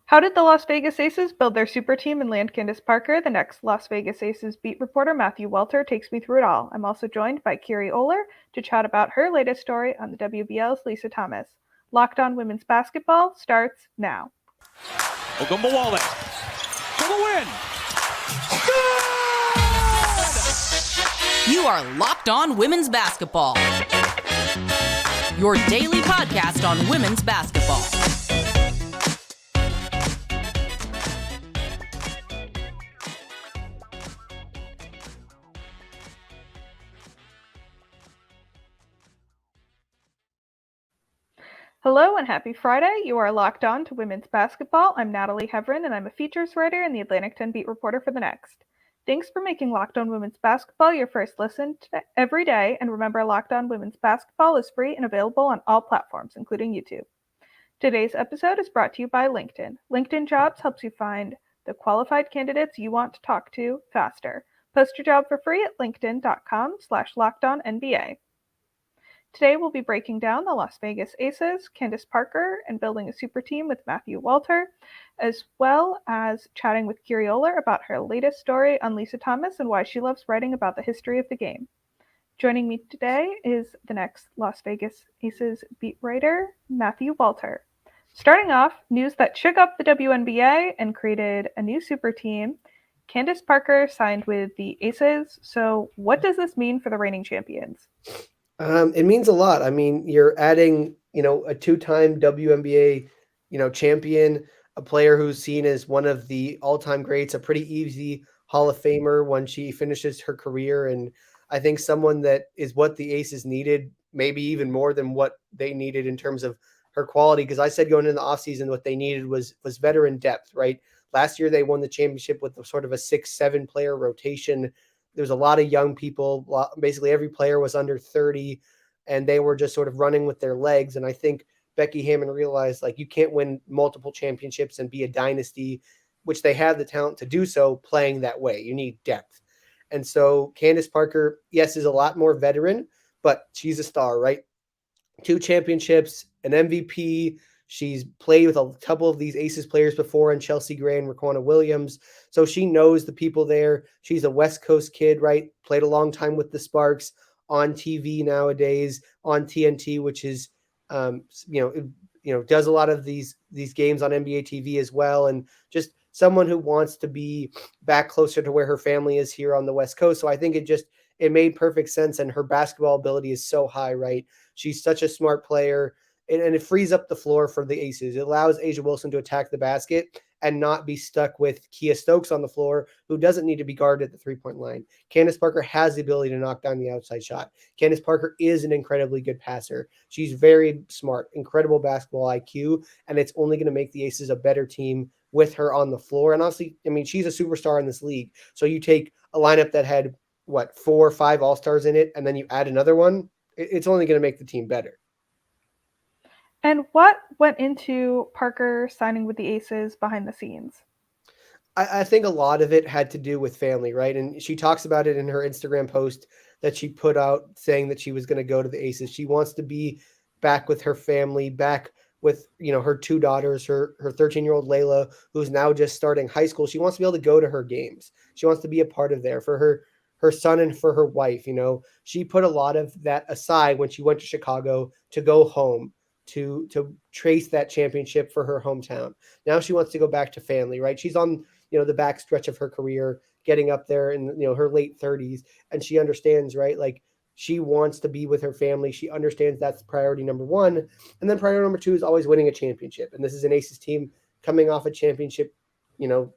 How did the Las Vegas Aces build their super team and land Candace Parker? The next Las Vegas Aces beat reporter Matthew Welter takes me through it all. I'm also joined by Kiri Oler to chat about her latest story on the WBL's Lisa Thomas. Locked On Women's Basketball starts now. Ogunbowale for the win. Good! You are Locked On Women's Basketball, your daily podcast on women's basketball. Hello and happy Friday. You are locked on to women's basketball. I'm Natalie Heavren and I'm a features writer and the Atlantic 10 beat reporter for The Next. Thanks for making Locked On Women's Basketball your first listen every day. And remember, Locked On Women's Basketball is free and available on all platforms, including YouTube. Today's episode is brought to you by LinkedIn. LinkedIn Jobs helps you find the qualified candidates you want to talk to faster. Post your job for free at linkedin.com/LockedOnNBA. Today we'll be breaking down the Las Vegas Aces, Candace Parker, and building a super team with Matthew Welter, as well as chatting with Kiri Oler about her latest story on Lisa Thomas and why she loves writing about the history of the game. Joining me today is the next Las Vegas Aces beat writer, Matthew Welter. Starting off, news that shook up the WNBA and created a new super team. Candace Parker signed with the Aces. So what does this mean for the reigning champions? It means a lot. I mean, you're adding, a two-time WNBA, champion, a player who's seen as one of the all-time greats, a pretty easy Hall of Famer when she finishes her career. And I think someone that is what the Aces needed, maybe even more than what they needed in terms of her quality. Because I said going into the offseason, what they needed was veteran depth, right? Last year, they won the championship with sort of a 6-7 player rotation. There's a lot of young people. Basically, every player was under 30, and they were just sort of running with their legs. And I think Becky Hammon realized, you can't win multiple championships and be a dynasty, which they have the talent to do so, playing that way. You need depth. And so Candace Parker, yes, is a lot more veteran, but she's a star, right? 2 championships, an MVP. She's played with a couple of these Aces players before, and Chelsea Gray and Raquana Williams. So she knows the people there. She's a West Coast kid, right? Played a long time with the Sparks on TV nowadays, on TNT, which is, does a lot of these games on NBA TV as well. And just someone who wants to be back closer to where her family is here on the West Coast. So I think it made perfect sense. And her basketball ability is so high, right? She's such a smart player. And it frees up the floor for the Aces. It allows A'ja Wilson to attack the basket and not be stuck with Kia Stokes on the floor, who doesn't need to be guarded at the three-point line. Candace Parker has the ability to knock down the outside shot. Candace Parker is an incredibly good passer. She's very smart, incredible basketball IQ, and it's only going to make the Aces a better team with her on the floor. And honestly, I mean, she's a superstar in this league. So you take a lineup that had, 4 or 5 All-Stars in it, and then you add another one, it's only going to make the team better. And what went into Parker signing with the Aces behind the scenes? I think a lot of it had to do with family, right? And she talks about it in her Instagram post that she put out saying that she was going to go to the Aces. She wants to be back with her family, back with, her 2 daughters, her 13-year-old Layla, who's now just starting high school. She wants to be able to go to her games. She wants to be a part of there for her son and for her wife. She put a lot of that aside when she went to Chicago to go home, to trace that championship for her hometown. Now she wants to go back to family, right? She's on, the back stretch of her career, getting up there in, her late 30s. And she understands, right? She wants to be with her family. She understands that's priority number 1. And then priority number 2 is always winning a championship. And this is an Aces team coming off a championship,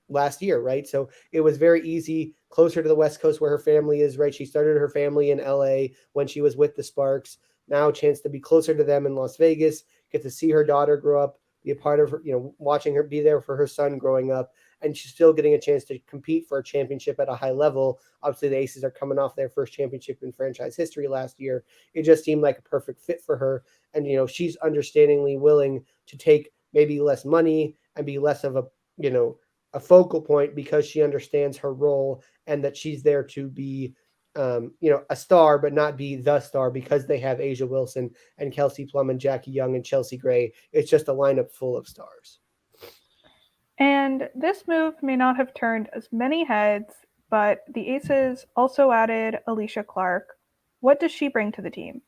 last year, right? So it was very easy, closer to the West Coast where her family is, right? She started her family in LA when she was with the Sparks. Now a chance to be closer to them in Las Vegas, get to see her daughter grow up, be a part of her, watching her be there for her son growing up. And she's still getting a chance to compete for a championship at a high level. Obviously, the Aces are coming off their first championship in franchise history last year. It just seemed like a perfect fit for her. And, she's understandingly willing to take maybe less money and be less of a focal point because she understands her role and that she's there to be a star, but not be the star because they have A'ja Wilson and Kelsey Plum and Jackie Young and Chelsea Gray. It's just a lineup full of stars. And this move may not have turned as many heads, but the Aces also added Alysha Clark. What does she bring to the team?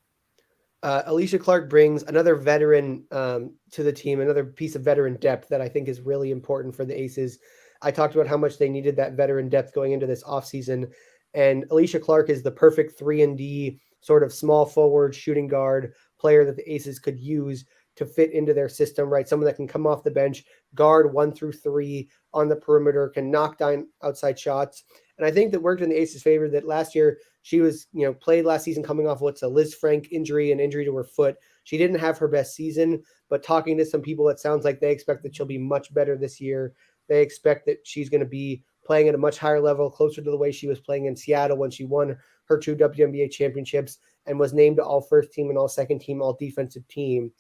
Alysha Clark brings another veteran to the team, another piece of veteran depth that I think is really important for the Aces. I talked about how much they needed that veteran depth going into this offseason, and Alysha Clark is the perfect 3-and-D sort of small forward shooting guard player that the Aces could use to fit into their system, right? Someone that can come off the bench, guard 1 through 3 on the perimeter, can knock down outside shots. And I think that worked in the Aces' favor that last year she was, played last season coming off what's a Liz Frank injury, an injury to her foot. She didn't have her best season, but talking to some people, it sounds like they expect that she'll be much better this year. They expect that she's going to be playing at a much higher level, closer to the way she was playing in Seattle when she won her 2 WNBA championships and was named all first team and all second team, all defensive team.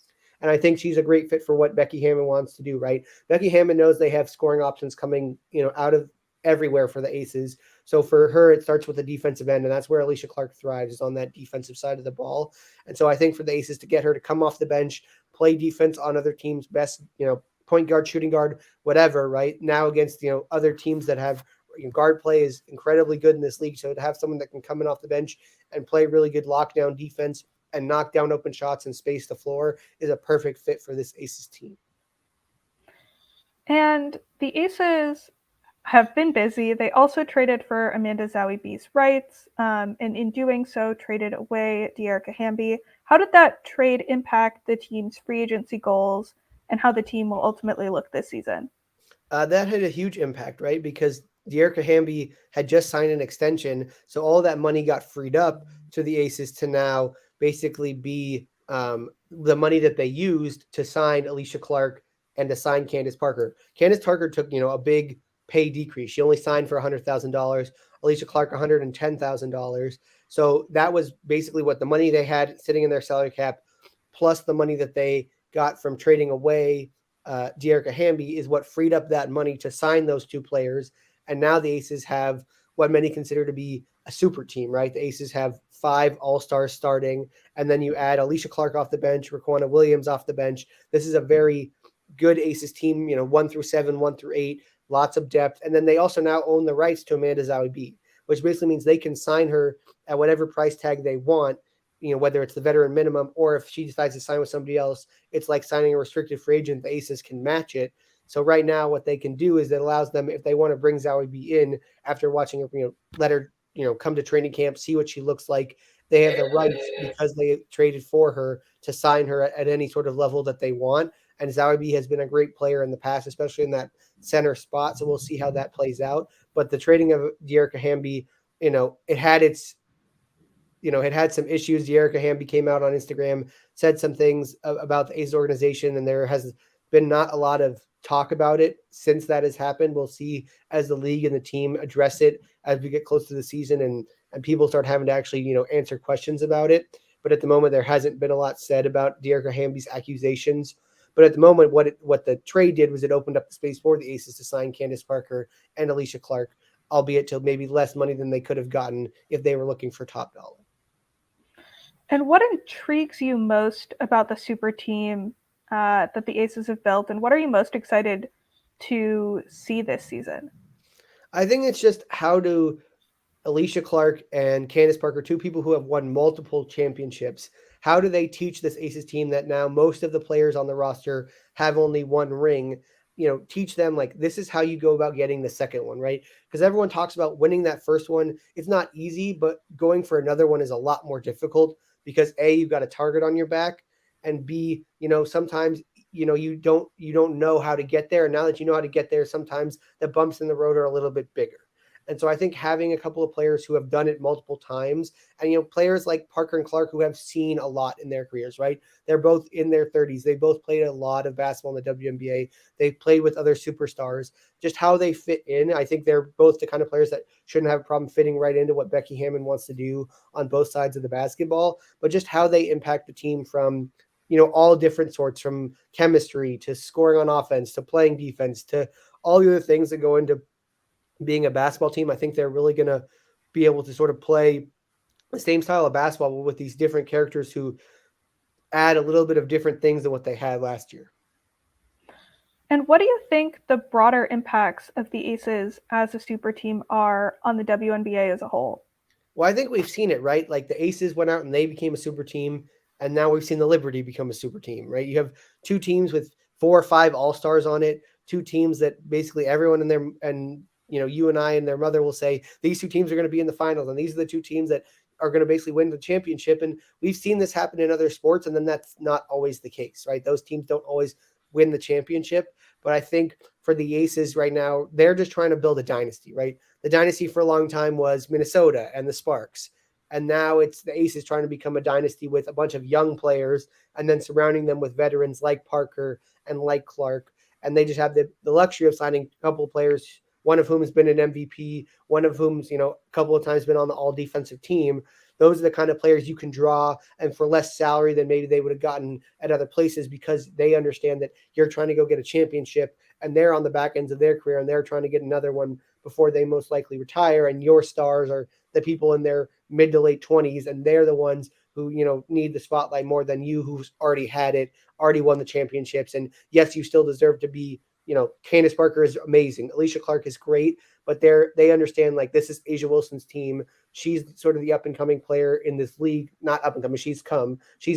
And I think she's a great fit for what Becky Hammon wants to do, right? Becky Hammon knows they have scoring options coming, out of everywhere for the Aces. So for her, it starts with the defensive end, and that's where Alysha Clark thrives, is on that defensive side of the ball. And so I think for the Aces to get her to come off the bench, play defense on other teams' best, point guard, shooting guard, whatever, right? Now against, other teams that have guard play is incredibly good in this league. So to have someone that can come in off the bench and play really good lockdown defense and knock down open shots and space the floor is a perfect fit for this Aces team. And the Aces have been busy. They also traded for Amanda Zahui-B's rights, and in doing so, traded away Dearica Hamby. How did that trade impact the team's free agency goals and how the team will ultimately look this season? That had a huge impact, right? Because Dearica Hamby had just signed an extension, so all that money got freed up to the Aces to now basically be the money that they used to sign Alysha Clark and to sign Candace Parker. Candace Parker took, a big pay decrease. She only signed for $100,000. Alysha Clark, $110,000. So that was basically what the money they had sitting in their salary cap, plus the money that they got from trading away Dearica Hamby, is what freed up that money to sign those 2 players. And now the Aces have what many consider to be a super team, right? The Aces have 5 all-stars starting, and then you add Alysha Clark off the bench, Raquana Williams off the bench. This is a very good Aces team, 1 through 7, 1 through 8, lots of depth. And then they also now own the rights to Amanda Zahui-B, which basically means they can sign her at whatever price tag they want, whether it's the veteran minimum or if she decides to sign with somebody else, it's like signing a restricted free agent. The Aces can match it. So right now what they can do is it allows them, if they want to bring Zahui-B in after watching her, let her, come to training camp, see what she looks like. They have the rights because they traded for her to sign her at any sort of level that they want. And Zahui-B has been a great player in the past, especially in that center spot. So we'll see how that plays out. But the trading of Dearica Hamby, it had its, it had some issues. Dearica Hamby came out on Instagram, said some things about the Aces organization, and there has been not a lot of talk about it since that has happened. We'll see as the league and the team address it as we get close to the season and people start having to actually, answer questions about it. But at the moment, there hasn't been a lot said about Dearica Hamby's accusations. But at the moment, what the trade did was it opened up the space for the Aces to sign Candace Parker and Alysha Clark, albeit to maybe less money than they could have gotten if they were looking for top dollar. And what intrigues you most about the super team that the Aces have built, and what are you most excited to see this season? I think it's just how do Alysha Clark and Candace Parker, 2 people who have won multiple championships, how do they teach this Aces team that now most of the players on the roster have only 1 ring, teach them like, this is how you go about getting the second one, right? Because everyone talks about winning that first one. It's not easy, but going for another one is a lot more difficult because A, you've got a target on your back, and B, sometimes, you don't know how to get there. And now that you know how to get there, sometimes the bumps in the road are a little bit bigger. And so I think having a couple of players who have done it multiple times, and, players like Parker and Clark who have seen a lot in their careers, right? They're both in their 30s. They both played a lot of basketball in the WNBA. They've played with other superstars. Just how they fit in, I think they're both the kind of players that shouldn't have a problem fitting right into what Becky Hammon wants to do on both sides of the basketball, but just how they impact the team from, all different sorts, from chemistry to scoring on offense to playing defense to all the other things that go into being a basketball team. I think they're really going to be able to sort of play the same style of basketball with these different characters who add a little bit of different things than what they had last year. And what do you think the broader impacts of the Aces as a super team are on the WNBA as a whole? Well, I think we've seen it, right? Like the Aces went out and they became a super team, and now we've seen the Liberty become a super team, right? You have two teams with 4 or 5 all-stars on it, two teams that basically everyone in their, and you and I and their mother will say these two teams are going to be in the finals, and these are the two teams that are going to basically win the championship. And we've seen this happen in other sports, and then that's not always the case, right? Those teams don't always win the championship. But I think for the Aces right now, they're just trying to build a dynasty, right? The dynasty for a long time was Minnesota and the Sparks. And now it's the Aces trying to become a dynasty with a bunch of young players and then surrounding them with veterans like Parker and like Clark. And they just have the luxury of signing a couple of players, one of whom has been an MVP, one of whom's, a couple of times been on the all defensive team. Those are the kind of players you can draw, and for less salary than maybe they would have gotten at other places, because they understand that you're trying to go get a championship and they're on the back ends of their career and they're trying to get another one before they most likely retire. And your stars are the people in their mid to late 20s, and they're the ones who, need the spotlight more than you, who's already had it, already won the championships. And yes, you still deserve to be, Candace Parker is amazing. Alysha Clark is great, but they understand, like, this is A'ja Wilson's team. She's sort of the up and coming player in this league. Not up and coming. She's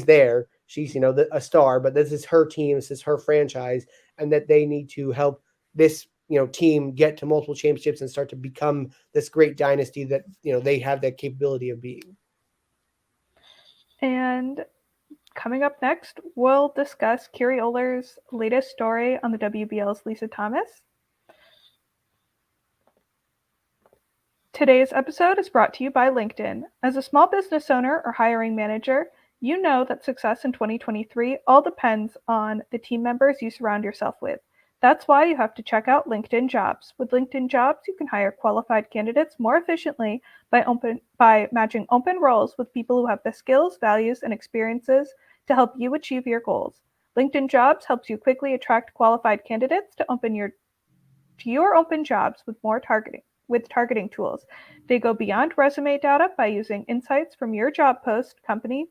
there. She's, a star, but this is her team. This is her franchise, and that they need to help this, team get to multiple championships and start to become this great dynasty that, they have that capability of being. And coming up next, we'll discuss Kiri Oler's latest story on the WBL's Lisa Thomas. Today's episode is brought to you by LinkedIn. As a small business owner or hiring manager, you know that success in 2023 all depends on the team members you surround yourself with. That's why you have to check out LinkedIn Jobs. With LinkedIn Jobs, you can hire qualified candidates more efficiently by matching open roles with people who have the skills, values, and experiences to help you achieve your goals. LinkedIn Jobs helps you quickly attract qualified candidates to your open jobs with targeting tools. They go beyond resume data by using insights from your job post, company,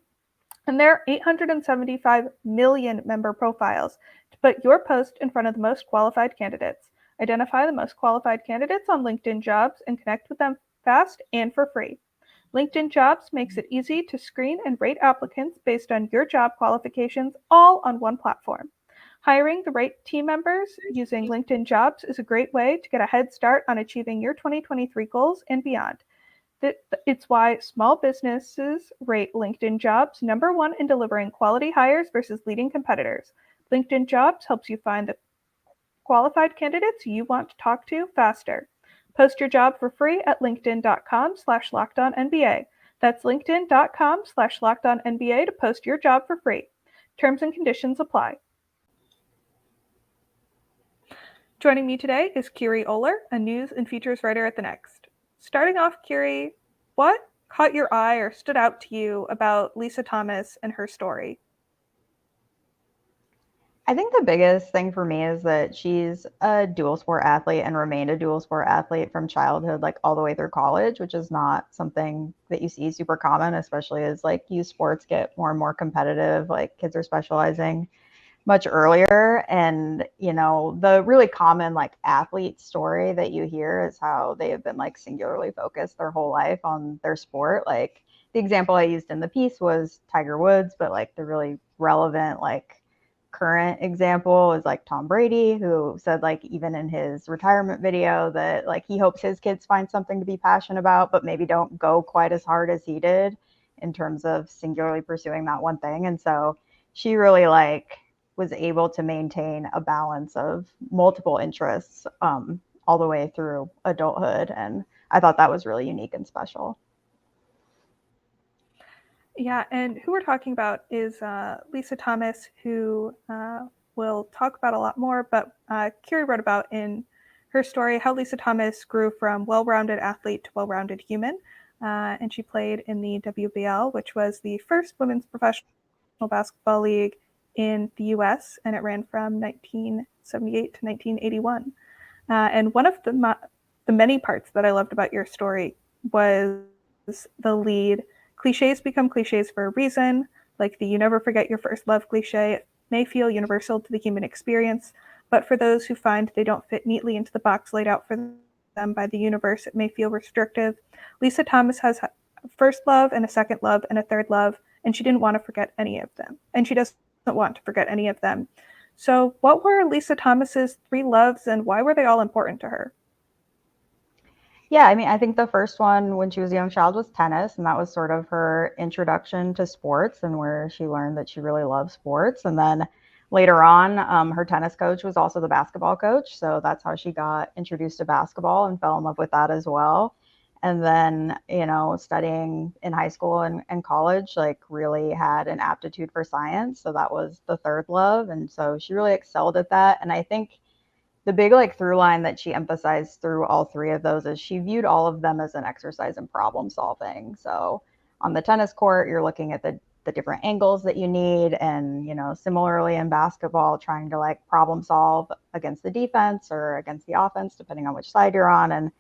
and their 875 million member profiles to put your post in front of the most qualified candidates. Identify the most qualified candidates on LinkedIn Jobs and connect with them fast and for free. LinkedIn Jobs makes it easy to screen and rate applicants based on your job qualifications, all on one platform. Hiring the right team members using LinkedIn Jobs is a great way to get a head start on achieving your 2023 goals and beyond. It's why small businesses rate LinkedIn Jobs number 1 in delivering quality hires versus leading competitors. LinkedIn Jobs helps you find the qualified candidates you want to talk to faster. Post your job for free at linkedin.com/lockedonnba. That's linkedin.com/lockedonnba to post your job for free. Terms and conditions apply. Joining me today is Kiri Oler, a news and features writer at The Next. Starting off, Kiri, what caught your eye or stood out to you about Lisa Thomas and her story? I think the biggest thing for me is that she's a dual sport athlete and remained a dual sport athlete from childhood, like all the way through college, which is not something that you see super common, especially as like youth sports get more and more competitive, like kids are specializing much earlier. And, the really common like athlete story that you hear is how they have been like singularly focused their whole life on their sport. Like the example I used in the piece was Tiger Woods, but like the really relevant, like current example is like Tom Brady, who said like even in his retirement video that like he hopes his kids find something to be passionate about, but maybe don't go quite as hard as he did in terms of singularly pursuing that one thing. And so she really like was able to maintain a balance of multiple interests all the way through adulthood. And I thought that was really unique and special. Yeah, and who we're talking about is Lisa Thomas, who we'll talk about a lot more, but Kiri wrote about in her story how Lisa Thomas grew from well-rounded athlete to well-rounded human, and she played in the WBL, which was the first women's professional basketball league in the U.S., and it ran from 1978 to 1981. And one of the many parts that I loved about your story was the lead, "Cliches become cliches for a reason," like the "you never forget your first love" cliche. It may feel universal to the human experience, but for those who find they don't fit neatly into the box laid out for them by the universe, it may feel restrictive. Lisa Thomas has a first love and a second love and a third love, and she didn't want to forget any of them. And she doesn't want to forget any of them. So what were Lisa Thomas's 3 loves, and why were they all important to her? Yeah, I mean, I think the first one when she was a young child was tennis, and that was sort of her introduction to sports and where she learned that she really loved sports. And then later on, her tennis coach was also the basketball coach. So that's how she got introduced to basketball and fell in love with that as well. And then, studying in high school and college, like really had an aptitude for science. So that was the third love. And so she really excelled at that. And I think the big through line that she emphasized through all 3 of those is she viewed all of them as an exercise in problem solving. So on the tennis court, you're looking at the different angles that you need. And, similarly in basketball, trying to problem solve against the defense or against the offense, depending on which side you're on.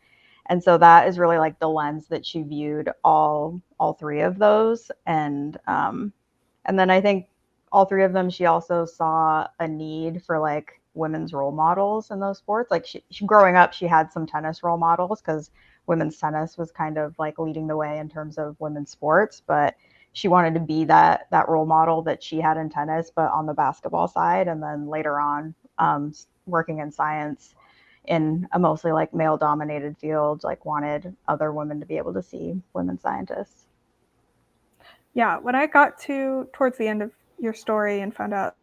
And so that is really the lens that she viewed all 3 of those. And then I think all 3 of them, she also saw a need for women's role models in those sports. She growing up, she had some tennis role models because women's tennis was kind of leading the way in terms of women's sports, but she wanted to be that role model that she had in tennis, but on the basketball side. And then later on, working in science in a mostly male dominated field, wanted other women to be able to see women scientists. Yeah, when I got towards the end of your story and found out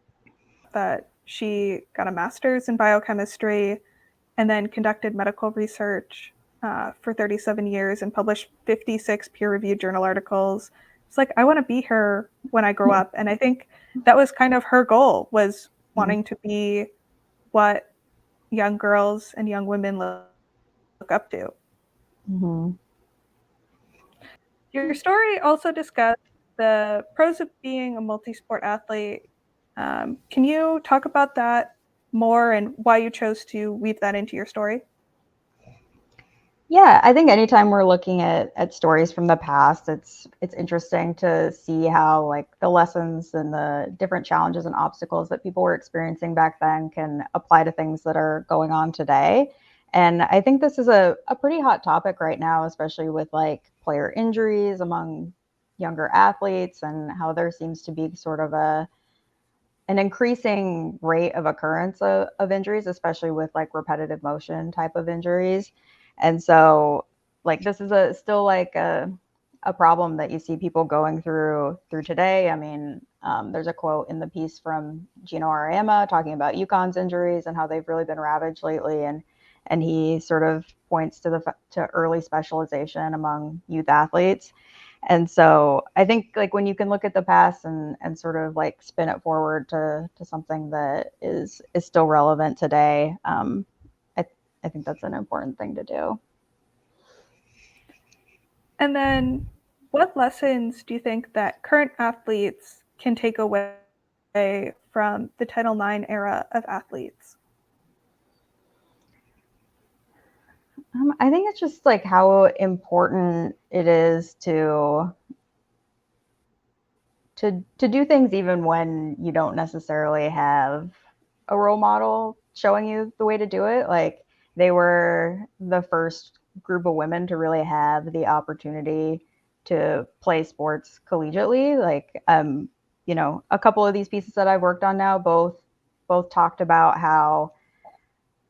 that she got a master's in biochemistry and then conducted medical research for 37 years and published 56 peer-reviewed journal articles. It's I want to be her when I grow up. And I think that was kind of her goal, was wanting to be what young girls and young women look up to. Mm-hmm. Your story also discussed the pros of being a multi-sport athlete. Can you talk about that more and why you chose to weave that into your story? Yeah, I think anytime we're looking at stories from the past, it's interesting to see how the lessons and the different challenges and obstacles that people were experiencing back then can apply to things that are going on today. And I think this is a pretty hot topic right now, especially with player injuries among younger athletes and how there seems to be sort of an increasing rate of occurrence of injuries, especially with repetitive motion type of injuries. And so this is still a problem that you see people going through today. I mean, there's a quote in the piece from Gino Arama talking about UConn's injuries and how they've really been ravaged lately. And he sort of points to early specialization among youth athletes. And so I think when you can look at the past and sort of spin it forward to something that is still relevant today, I think that's an important thing to do. And then what lessons do you think that current athletes can take away from the Title IX era of athletes? I think it's just how important it is to do things even when you don't necessarily have a role model showing you the way to do it. They were the first group of women to really have the opportunity to play sports collegiately. A couple of these pieces that I've worked on now, both talked about how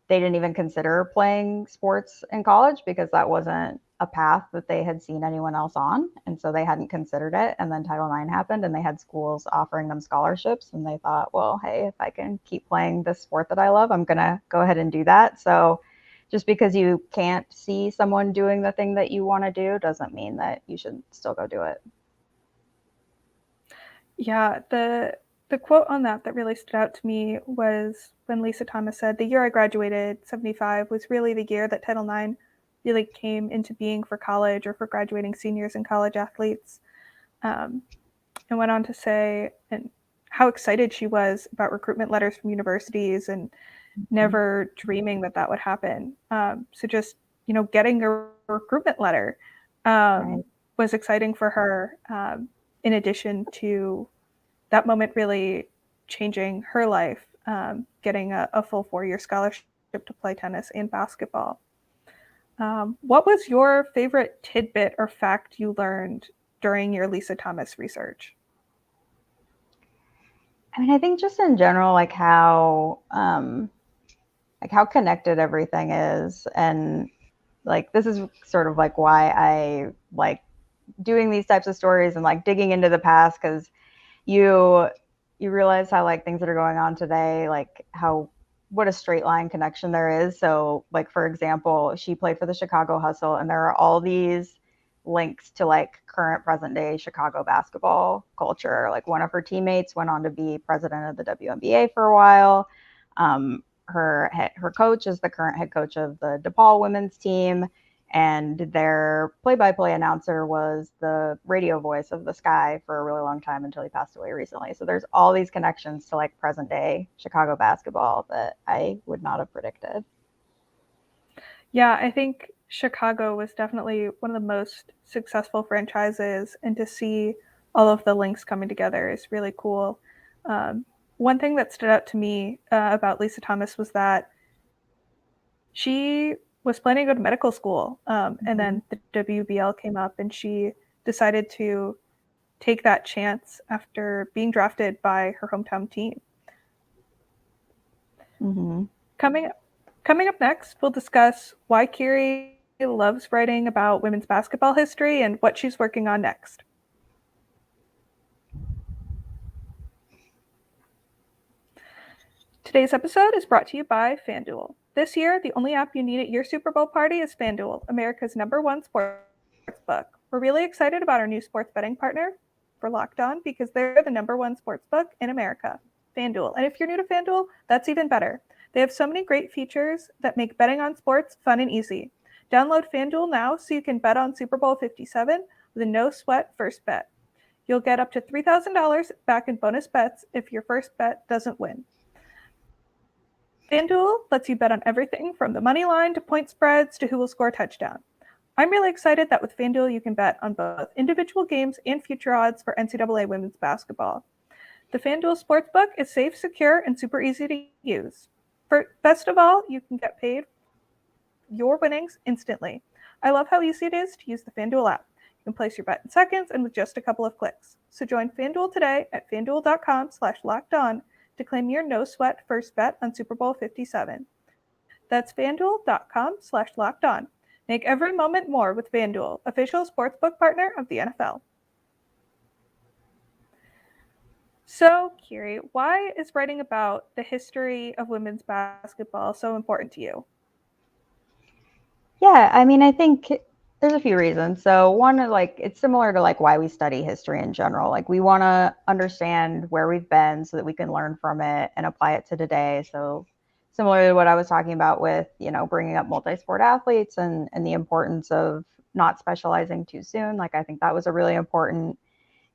they didn't even consider playing sports in college because that wasn't a path that they had seen anyone else on. And so they hadn't considered it. And then Title IX happened and they had schools offering them scholarships. And they thought, well, hey, if I can keep playing this sport that I love, I'm going to go ahead and do that. So just because you can't see someone doing the thing that you want to do doesn't mean that you should still go do it. Yeah, the quote on that really stood out to me was when Lisa Thomas said, "The year I graduated, 75, was really the year that Title IX really came into being for college or for graduating seniors and college athletes." And went on to say how excited she was about recruitment letters from universities and never dreaming that would happen. So just, getting a recruitment letter was exciting for her, in addition to that moment really changing her life. getting a full 4-year scholarship to play tennis and basketball. What was your favorite tidbit or fact you learned during your Lisa Thomas research? I mean, I think just in general, like how connected everything is, and like this is sort of like why I like doing these types of stories and like digging into the past, because you realize how like things that are going on today, like what a straight line connection there is. So like, for example, she played for the Chicago Hustle, and there are all these links to like current present day Chicago basketball culture. Like one of her teammates went on to be president of the WNBA for a while. Her coach is the current head coach of the DePaul women's team, and their play-by-play announcer was the radio voice of the Sky for a really long time until he passed away recently. So there's all these connections to like present day Chicago basketball that I would not have predicted. Yeah, I think Chicago was definitely one of the most successful franchises, and to see all of the links coming together is really cool. One thing that stood out to me about Lisa Thomas was that she was planning to go to medical school, and then the WBL came up, and she decided to take that chance after being drafted by her hometown team. Mm-hmm. Coming up next, we'll discuss why Kiri loves writing about women's basketball history and what she's working on next. Today's episode is brought to you by FanDuel. This year, the only app you need at your Super Bowl party is FanDuel, America's #1 sports book. We're really excited about our new sports betting partner for Locked On, because they're the #1 sports book in America, FanDuel. And if you're new to FanDuel, that's even better. They have so many great features that make betting on sports fun and easy. Download FanDuel now so you can bet on Super Bowl 57 with a no-sweat first bet. You'll get up to $3,000 back in bonus bets if your first bet doesn't win. FanDuel lets you bet on everything from the money line to point spreads to who will score a touchdown. I'm really excited that with FanDuel you can bet on both individual games and future odds for NCAA women's basketball. The FanDuel Sportsbook is safe, secure, and super easy to use. Best of all, you can get paid your winnings instantly. I love how easy it is to use the FanDuel app. You can place your bet in seconds and with just a couple of clicks. So join FanDuel today at FanDuel.com/lockedon to claim your no-sweat first bet on Super Bowl 57. That's FanDuel.com/lockedon. Make every moment more with FanDuel, official sportsbook partner of the NFL. So, Kiri, why is writing about the history of women's basketball so important to you? Yeah, I mean, I think there's a few reasons. So one, like, it's similar to like why we study history in general. Like, we want to understand where we've been so that we can learn from it and apply it to today. So similar to what I was talking about with, bringing up multi-sport athletes and the importance of not specializing too soon. Like, I think that was a really important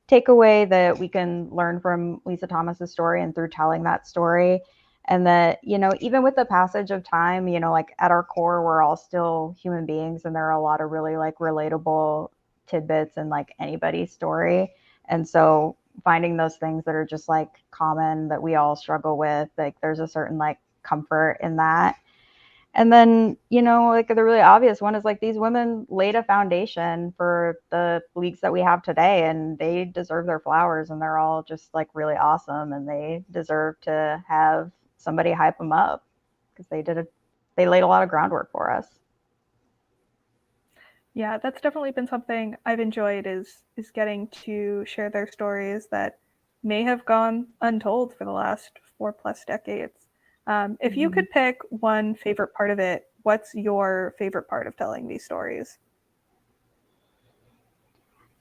takeaway that we can learn from Lisa Thomas's story and through telling that story. And that, even with the passage of time, like at our core, we're all still human beings, and there are a lot of really like relatable tidbits in like anybody's story. And so finding those things that are just like common that we all struggle with, like there's a certain like comfort in that. And then, like the really obvious one is like these women laid a foundation for the leagues that we have today, and they deserve their flowers, and they're all just like really awesome, and they deserve to have somebody hype them up because they laid a lot of groundwork for us. Yeah, that's definitely been something I've enjoyed is getting to share their stories that may have gone untold for the last 4+ decades. If you could pick one favorite part of it, what's your favorite part of telling these stories?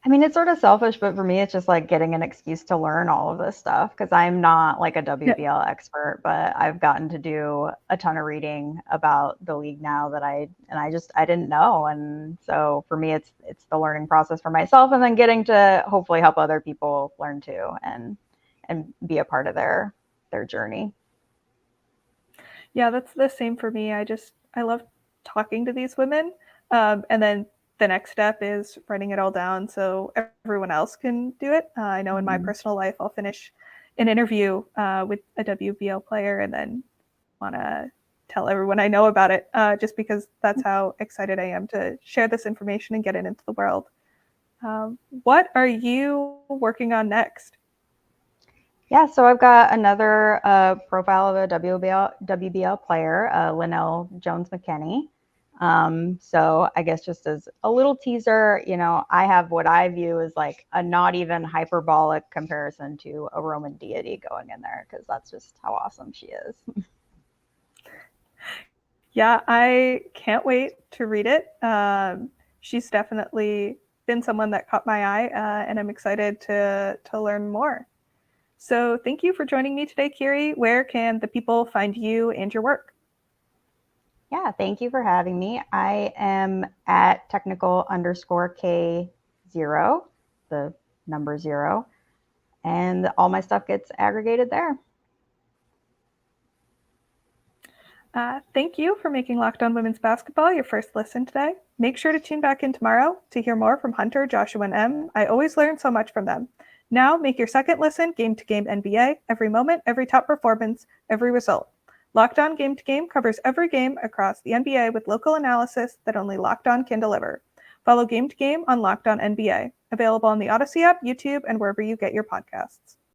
I mean, it's sort of selfish, but for me, it's just like getting an excuse to learn all of this stuff, because I'm not like a WBL expert, but I've gotten to do a ton of reading about the league now that I didn't know. And so for me, it's the learning process for myself, and then getting to hopefully help other people learn too and be a part of their journey. Yeah, that's the same for me. I love talking to these women. And then the next step is writing it all down so everyone else can do it. I know in my personal life, I'll finish an interview with a WBL player and then want to tell everyone I know about it, just because that's how excited I am to share this information and get it into the world. What are you working on next? Yeah, so I've got another profile of a WBL player, Linnell Jones-McKinney. So I guess just as a little teaser, I have what I view as like a not even hyperbolic comparison to a Roman deity going in there, because that's just how awesome she is. Yeah, I can't wait to read it. She's definitely been someone that caught my eye, and I'm excited to learn more. So thank you for joining me today, Kiri. Where can the people find you and your work? Yeah, thank you for having me. I am at technical_K0, the number 0, and all my stuff gets aggregated there. Thank you for making Locked On Women's Basketball your first listen today. Make sure to tune back in tomorrow to hear more from Hunter, Joshua, and Em. I always learn so much from them. Now make your second listen game-to-game NBA, every moment, every top performance, every result. Locked On Game to Game covers every game across the NBA with local analysis that only Locked On can deliver. Follow Game to Game on Locked On NBA, available on the Odyssey app, YouTube, and wherever you get your podcasts.